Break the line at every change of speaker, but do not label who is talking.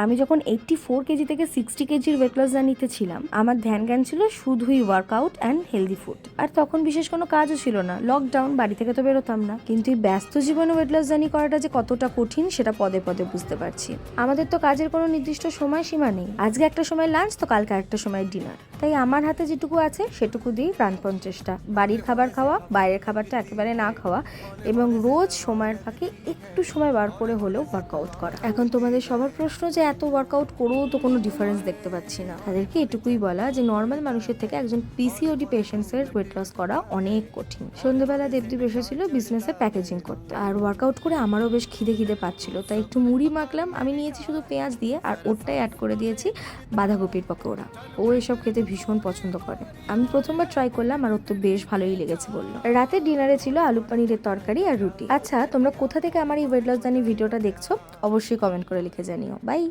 আমি যখন 84 কেজি থেকে 60 কেজির ওয়েট লস জার্নিতে ছিলাম, আমার ধ্যান জ্ঞান ছিল শুধুই ওয়ার্কআউট অ্যান্ড হেলদি ফুড। আর তখন বিশেষ কোনো কাজও ছিল না, লকডাউন, বাড়ি থেকে তো বেরোতাম না। কিন্তু এই ব্যস্ত জীবনে ওয়েট লস জার্নি করাটা যে কতটা কঠিন সেটা পদে পদে বুঝতে পারছি। আমাদের তো কাজের কোনো নির্দিষ্ট সময় সীমা নেই, আজকে একটা সময় লাঞ্চ তো কালকে একটা সময় ডিনার। তাই আমার হাতে যেটুকু আছে সেটুকু দিয়েই প্রাণপণ চেষ্টা, বাড়ির খাবার খাওয়া, বাইরের খাবারটা একেবারে না খাওয়া, এবং রোজ সময়ের ফাঁকে একটু সময় বার করে হলেও ওয়ার্কআউট করা। এখন তোমাদের সবার প্রশ্ন যে এত ওয়ার্কআউট করেও তো কোনো ডিফারেন্স দেখতে পাচ্ছি না। তাদেরকে এটুকুই বলা যে নর্মাল মানুষের থেকে একজন পিসিওডি পেশেন্টসের ওয়েট লস করা অনেক কঠিন। সন্ধ্যেবেলা দেবদীপ এসেছিল বিজনেসে প্যাকেজিং করতে, আর ওয়ার্কআউট করে আমারও বেশ খিদে খিদে পাচ্ছিল, তাই একটু মুড়ি মাখলাম। আমি নিয়েছি শুধু পেঁয়াজ দিয়ে, আর ওরটাই অ্যাড করে দিয়েছি বাঁধাকপির পকোড়া। ও এসব খেতে ভীষণ পছন্দ করে। আমি প্রথমবার ট্রাই করলাম আর ওর তো বেশ ভালোই লেগেছে বললো। রাতে ডিনারে ছিল আলু পনিরের তরকারি আর রুটি। আচ্ছা, তোমরা কোথা থেকে আমার এই ওয়েট লস জার্নি ভিডিওটা দেখছো অবশ্যই কমেন্ট করে লিখে জানিও। বাই।